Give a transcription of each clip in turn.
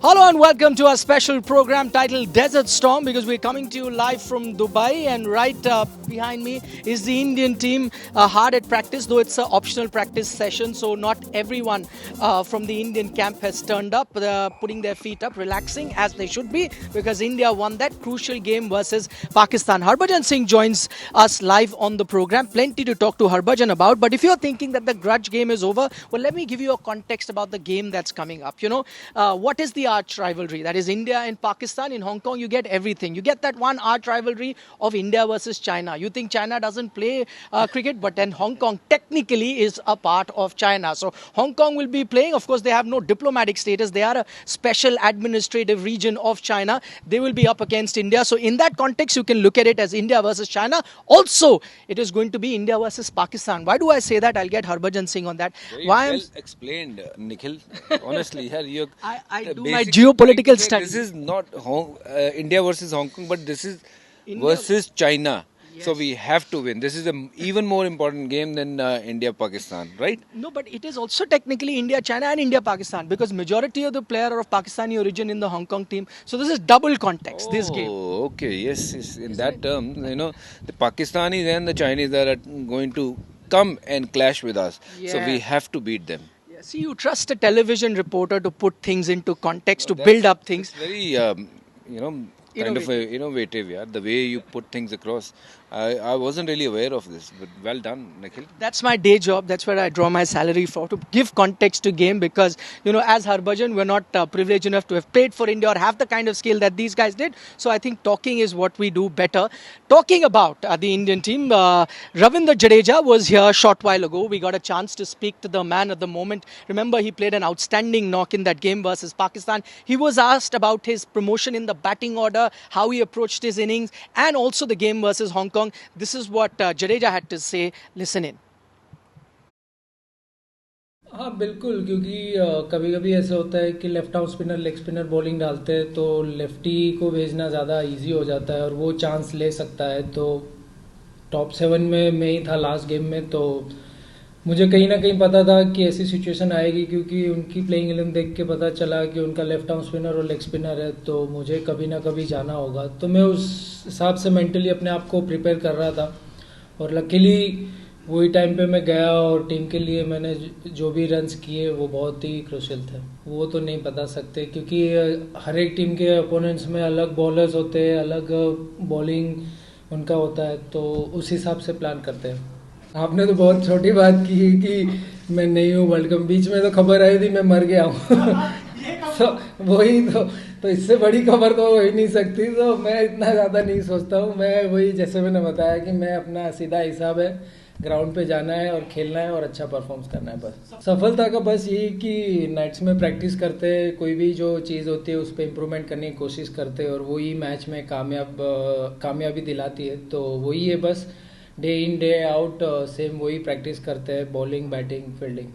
Hello and welcome to our special program titled Desert Storm because we're coming to you live from Dubai and right behind me is the Indian team hard at practice, though it's an optional practice session, so not everyone from the Indian camp has turned up, putting their feet up, relaxing as they should be because India won that crucial game versus Pakistan. Harbhajan Singh joins us live on the program. Plenty to talk to Harbhajan about, but if you're thinking that the grudge game is over, well, let me give you a context about the game that's coming up. What is the arch rivalry? That is India and Pakistan. In Hong Kong, you get everything. You get that one arch rivalry of India versus China. You think China doesn't play cricket, but then Hong Kong technically is a part of China. So Hong Kong will be playing. Of course, they have no diplomatic status. They are a special administrative region of China. They will be up against India. So in that context, you can look at it as India versus China. Also, it is going to be India versus Pakistan. Why do I say that? I'll get Harbhajan Singh on that. Very Why well I'm explained, Nikhil. Honestly, here you I do my basically trying to geopolitical say studies. this is not India versus Hong Kong, but this is India, versus China. So yes. we have to win. This is an even more important game than India-Pakistan, right? No, but it is also technically India, China, and India, Pakistan because majority of the player are of Pakistani origin in the Hong Kong team. So this is double context. This game. Oh, okay. Yes, yes. In Isn't that it? term, the Pakistanis and the Chinese are going to come and clash with us. So we Yeah. have to beat them. Yeah. See, you trust a television reporter to put things into context, to build That's up that's things. very kind of Innovative. innovative. Yeah, the way you put things across. I wasn't really aware of this, but well done, Nikhil. That's my day job. That's where I draw my salary for to give context to game because as Harbhajan, we're not privileged enough to have played for India or have the kind of skill that these guys did. So I think talking is what we do better. Talking about the Indian team, Ravindra Jadeja was here a short while ago. We got a chance to speak to the man at the moment. Remember, he played an outstanding knock in that game versus Pakistan. He was asked about his promotion in the batting order, how he approached his innings, and also the game versus Hong Kong. This is what Jadeja had to say. Listen in. हाँ बिल्कुल क्योंकि कभी कभी ऐसे होता है कि left arm spinner leg spinner bowling डालते हैं तो लेफ्टी को भेजना ज़्यादा इजी हो जाता है और वो चांस ले सकता है तो टॉप 7 में मैं ही था लास्ट गेम में तो मुझे कहीं ना कहीं पता था कि ऐसी सिचुएशन आएगी क्योंकि उनकी प्लेइंग 11 देख के पता चला कि उनका लेफ्ट आर्म स्पिनर और लेग स्पिनर है तो मुझे कभी ना कभी जाना होगा तो मैं उस हिसाब से मेंटली अपने आप को प्रिपेयर कर रहा था और लकीली वही टाइम पे मैं गया और टीम के लिए मैंने जो भी रन्स किए वो बहुत ही क्रूशियल थे वो तो नहीं बता सकते क्योंकि हर एक टीम के अपोनेंट्स में अलग बॉलर्स होते हैं अलग बॉलिंग उनका होता है तो उस हिसाब से प्लान करते हैं आपने तो बहुत छोटी बात की कि मैं नहीं हूँ वर्ल्ड कप बीच में तो खबर आई थी मैं मर गया हूँ तो वही तो इससे बड़ी खबर तो हो ही नहीं सकती तो मैं इतना ज़्यादा नहीं सोचता हूँ मैं वही जैसे मैंने बताया कि मैं अपना सीधा हिसाब है ग्राउंड पे जाना है और खेलना है और अच्छा परफॉर्म करना है बस सफलता का बस यही कि नाइट्स में प्रैक्टिस करते कोई भी जो चीज़ होती है उस पर इम्प्रूवमेंट करने की कोशिश करते और वही मैच में कामयाबी दिलाती है तो वही है बस day in day out same वही प्रैक्टिस करते हैं बॉलिंग बैटिंग फील्डिंग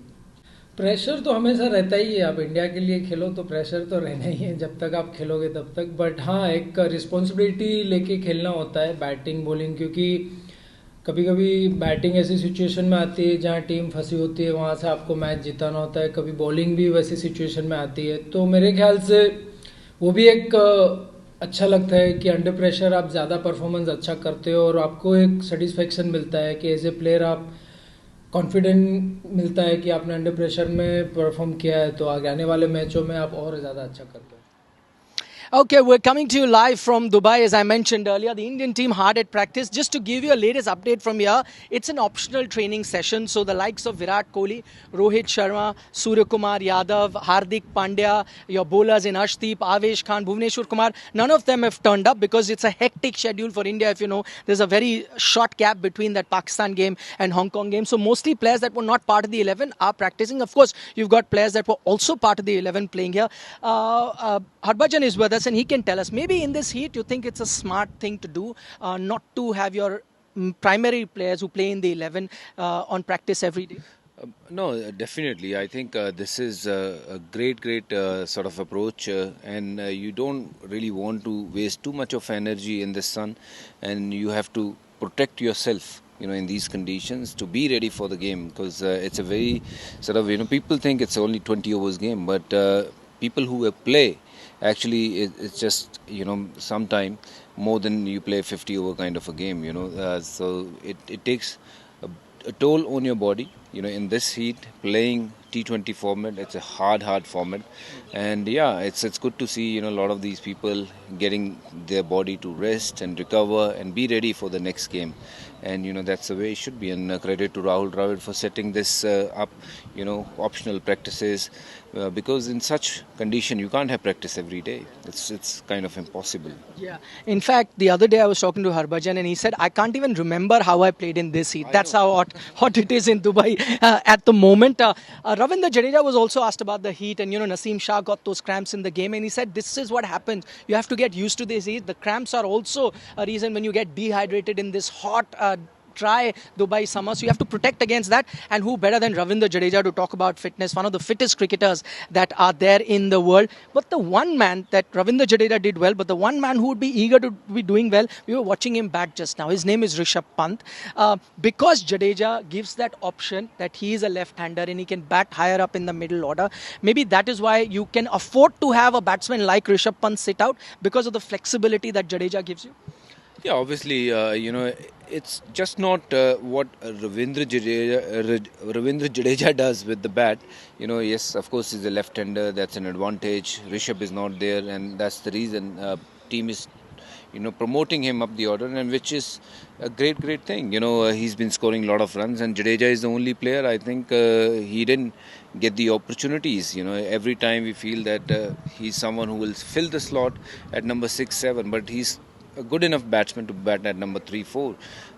प्रेशर तो हमेशा रहता ही है आप इंडिया के लिए खेलो तो प्रेशर तो रहना ही है जब तक आप खेलोगे तब तक बट हाँ एक रिस्पॉन्सिबिलिटी लेके खेलना होता है बैटिंग बॉलिंग क्योंकि कभी कभी बैटिंग ऐसी सिचुएशन में आती है जहाँ टीम फंसी होती है वहाँ से आपको मैच जिताना होता है कभी बॉलिंग भी वैसी सिचुएशन में आती है तो मेरे ख्याल से वो भी एक अच्छा लगता है कि अंडर प्रेशर आप ज़्यादा परफॉर्मेंस अच्छा करते हो और आपको एक सेटिस्फेक्शन मिलता है कि एज ए प्लेयर आप कॉन्फिडेंट मिलता है कि आपने अंडर प्रेशर में परफॉर्म किया है तो आगे आने वाले मैचों में आप और ज़्यादा अच्छा करते हो Okay, we're coming to you live from Dubai. As I mentioned earlier, the Indian team hard at practice. Just to give you a latest update from here, it's an optional training session. So the likes of Virat Kohli, Rohit Sharma, Surya Kumar Yadav, Hardik Pandya, your bowlers in Arshdeep, Avesh Khan, Bhuvneshwar Kumar, none of them have turned up because it's a hectic schedule for India. If you know, there's a very short gap between that Pakistan game and Hong Kong game. So mostly players that were not part of the 11 are practicing. Of course, you've got players that were also part of the 11 playing here. Harbhajan is with us and he can tell us maybe in this heat you think it's a smart thing to do not to have your primary players who play in the 11 on practice every day. No, definitely. I think this is a great sort of approach, and you don't really want to waste too much of energy in the sun, and you have to protect yourself. In these conditions to be ready for the game because it's a very sort of people think it's only 20 overs game, but people who play, actually, it's just, sometime more than you play 50 over kind of a game, so it takes a toll on your body. In this heat, playing T20 format, it's a hard format, and yeah, it's good to see a lot of these people getting their body to rest and recover and be ready for the next game, and that's the way it should be. And credit to Rahul Dravid for setting this up, optional practices, because in such condition you can't have practice every day. It's kind of impossible. Yeah. In fact, the other day I was talking to Harbhajan and he said, I can't even remember how I played in this heat. That's how hot it is in Dubai at the moment. Ravindra Jadeja was also asked about the heat, and Naseem Shah got those cramps in the game, and he said, this is what happens. You have to get used to this heat. The cramps are also a reason when you get dehydrated in this hot, dry Dubai summer. So you have to protect against that. And who better than Ravindra Jadeja to talk about fitness, one of the fittest cricketers that are there in the world. But the one man that Ravindra Jadeja did well, but the one man who would be eager to be doing well, we were watching him back just now. His name is Rishabh Pant. Because Jadeja gives that option that he is a left-hander and he can bat higher up in the middle order, maybe that is why you can afford to have a batsman like Rishabh Pant sit out, because of the flexibility that Jadeja gives you. Yeah, obviously, it's just not what Ravindra Jadeja does with the bat. Yes, of course, he's a left-hander. That's an advantage. Rishabh is not there, and that's the reason team is, promoting him up the order, and which is a great thing. He's been scoring a lot of runs, and Jadeja is the only player, I think, he didn't get the opportunities. Every time we feel that he's someone who will fill the slot at number 6, 7, but he's a good enough batsman to bat at number 3, 4.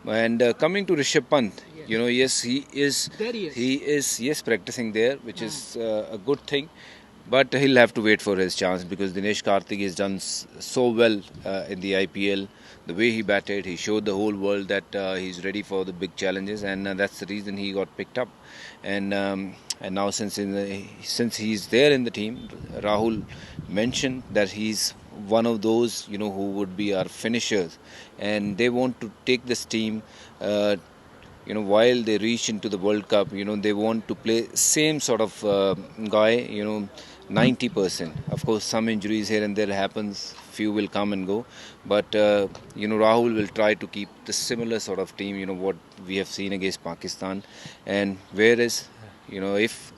And coming to Rishabh Pant, yes, he is. There he is. He is, yes, practicing there, which is a good thing. But he'll have to wait for his chance, because Dinesh Karthik has done so well in the IPL. The way he batted, he showed the whole world that he's ready for the big challenges, and that's the reason he got picked up. And now since he's there in the team, Rahul mentioned that he's one of those who would be our finishers, and they want to take this team. While they reach into the World Cup, they want to play same sort of guy, 90%. Of course, some injuries here and there happens, few will come and go, but Rahul will try to keep the similar sort of team, what we have seen against Pakistan. And whereas, if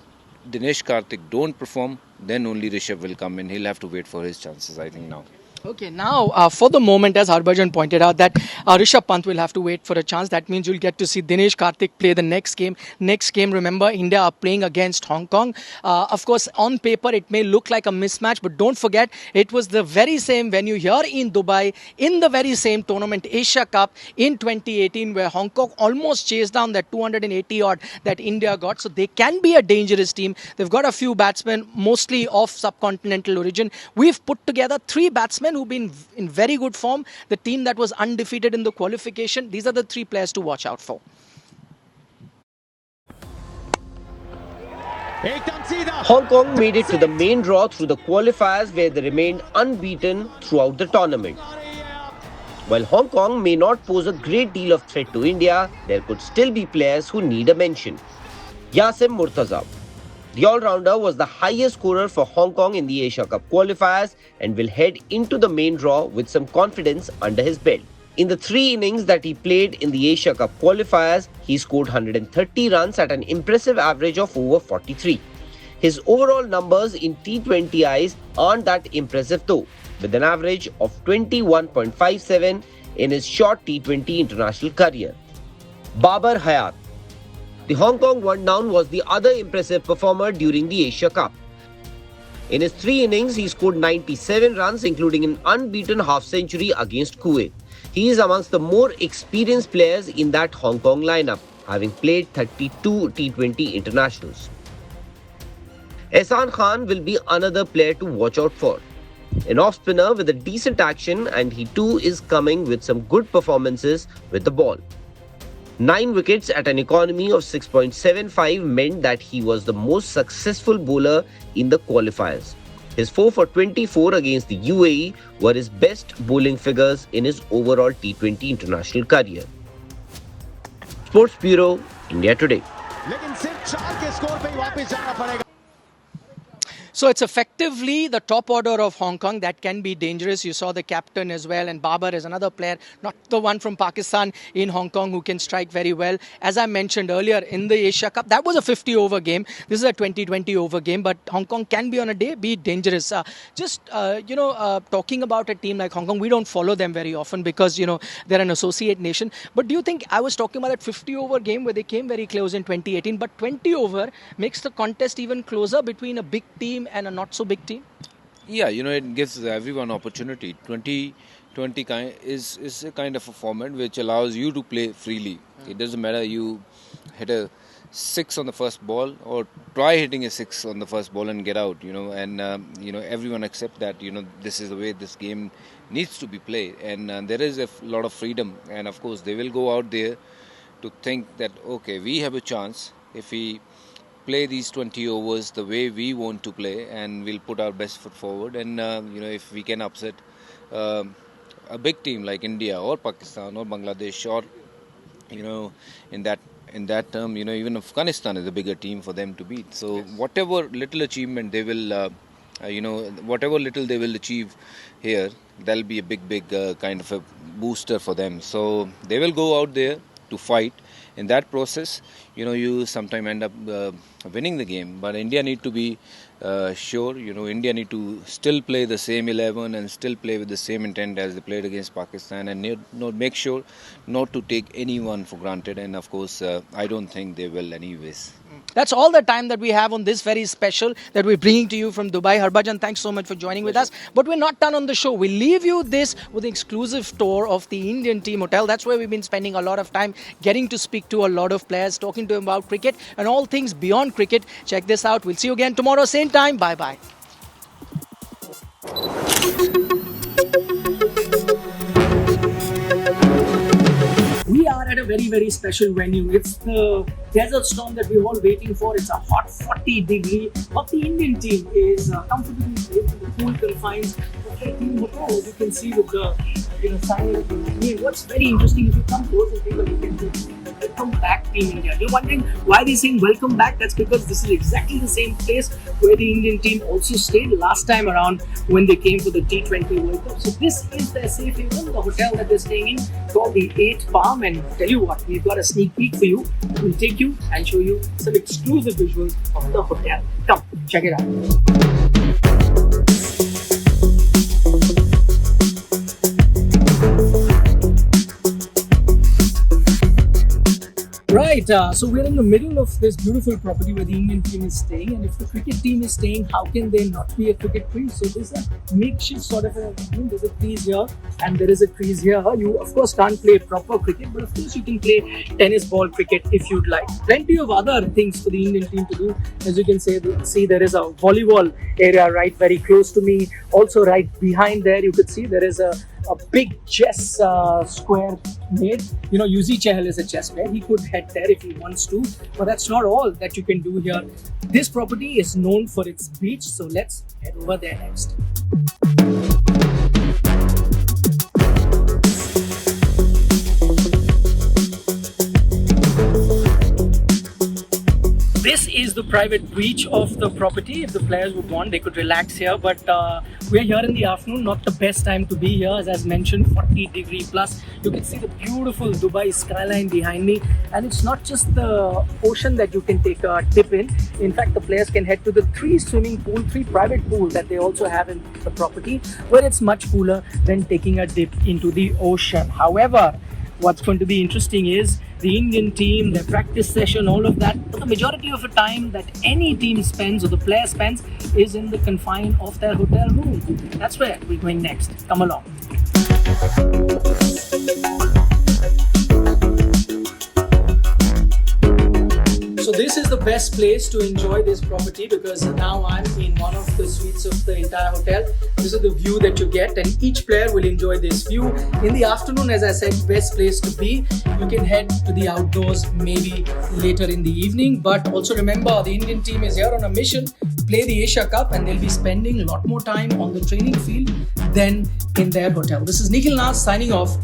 Dinesh Karthik don't perform, then only Rishabh will come in. He'll have to wait for his chances, I think, now. Okay, now for the moment, as Harbhajan pointed out, that Rishabh Pant will have to wait for a chance. That means you'll get to see Dinesh Karthik play the next game. Next game, remember, India are playing against Hong Kong. Of course, on paper, it may look like a mismatch, but don't forget, it was the very same venue here in Dubai, in the very same tournament, Asia Cup in 2018, where Hong Kong almost chased down that 280 odd that India got. So they can be a dangerous team. They've got a few batsmen, mostly of subcontinental origin. We've put together 3 batsmen who've been in very good form. The team that was undefeated in the qualification. These are the 3 players to watch out for. Hong Kong made it to the main draw through the qualifiers, where they remained unbeaten throughout the tournament. While Hong Kong may not pose a great deal of threat to India, there could still be players who need a mention. Yasim Murtaza. The all-rounder was the highest scorer for Hong Kong in the Asia Cup qualifiers and will head into the main draw with some confidence under his belt. In the 3 innings that he played in the Asia Cup qualifiers, he scored 130 runs at an impressive average of over 43. His overall numbers in T20Is aren't that impressive though, with an average of 21.57 in his short T20 international career. Babar Hayat. The Hong Kong one-down was the other impressive performer during the Asia Cup. In his 3 innings, he scored 97 runs, including an unbeaten half-century against Kuwait. He is amongst the more experienced players in that Hong Kong lineup, having played 32 T20 internationals. Ehsan Khan will be another player to watch out for. An off-spinner with a decent action, and he too is coming with some good performances with the ball. 9 wickets at an economy of 6.75 meant that he was the most successful bowler in the qualifiers. His 4 for 24 against the UAE were his best bowling figures in his overall T20 international career. Sports Bureau, India Today. So it's effectively the top order of Hong Kong that can be dangerous. You saw the captain as well, and Babar is another player, not the one from Pakistan, in Hong Kong who can strike very well. As I mentioned earlier, in the Asia Cup, that was a 50 over game. This is a 20-20 over game, but Hong Kong can be on a day be dangerous. Talking about a team like Hong Kong, we don't follow them very often because they're an associate nation. But do you think, I was talking about that 50 over game where they came very close in 2018, but 20 over makes the contest even closer between a big team and a not so big team? Yeah, it gives everyone opportunity. 2020 is a kind of a format which allows you to play freely. It doesn't matter you hit a 6 on the first ball or try hitting a 6 on the first ball and get out, and everyone accept that, this is the way this game needs to be played, and there is a lot of freedom, and of course they will go out there to think that, okay, we have a chance if we play these 20 overs the way we want to play, and we'll put our best foot forward, and if we can upset a big team like India or Pakistan or Bangladesh, or in that term, even Afghanistan is a bigger team for them to beat. So yes, whatever little achievement they will, whatever little they will achieve here, that'll be a big kind of a booster for them. So they will go out there to fight. In that process, you sometimes end up winning the game. But India need to be sure, India need to still play the same 11 and still play with the same intent as they played against Pakistan, and make sure not to take anyone for granted. And of course, I don't think they will anyways. That's all the time that we have on this very special that we're bringing to you from Dubai. Harbhajan, thanks so much for joining with us. But we're not done on the show. We'll leave you this with an exclusive tour of the Indian team hotel. That's where we've been spending a lot of time getting to speak to a lot of players, talking to them about cricket and all things beyond cricket. Check this out. We'll see you again tomorrow, same time. Bye-bye. We are at a very special venue. It's the Desert Storm that we're all waiting for. It's a hot 40 degree, but the Indian team is comfortably placed in the cool confines of the team hotel, as you can see with the signage behind me. What's very interesting, if you come close and take a look at this, welcome back Team India. You're wondering why they're saying welcome back? That's because this is exactly the same place where the Indian team also stayed last time around when they came for the T20 World Cup. So this is their safe haven, the hotel that they're staying in, called the 8 Palm. And tell you what, we've got a sneak peek for you. We'll take you and show you some exclusive visuals of the hotel. Come, check it out. Right, so we're in the middle of this beautiful property where the Indian team is staying, and if the cricket team is staying, how can there not be a cricket crease? So there's a makeshift sort of there's a crease here and there is a crease here. You of course can't play proper cricket, but of course you can play tennis ball cricket if you'd like. Plenty of other things for the Indian team to do. As you can see there is a volleyball area right very close to me. Also right behind there you could see there is a big chess square made. Yuzi Chahal is a chess player. He could head there if he wants to, but that's not all that you can do here. This property is known for its beach, so let's head over there next. This is the private beach of the property. If the players would want, they could relax here, but we're here in the afternoon, not the best time to be here. As mentioned, 40 degree plus. You can see the beautiful Dubai skyline behind me, and it's not just the ocean that you can take a dip in. In fact, the players can head to the 3 private pools that they also have in the property, where it's much cooler than taking a dip into the ocean. However, what's going to be interesting is the Indian team, their practice session, all of that. But the majority of the time that any team spends or the player spends is in the confine of their hotel room. That's where we're going next. Come along. So this is the best place to enjoy this property because now I'm in one of the suites of the entire hotel. This is the view that you get, and each player will enjoy this view. In the afternoon, as I said, best place to be. You can head to the outdoors maybe later in the evening, but also remember the Indian team is here on a mission to play the Asia Cup, and they'll be spending a lot more time on the training field than in their hotel. This is Nikhil Nas signing off.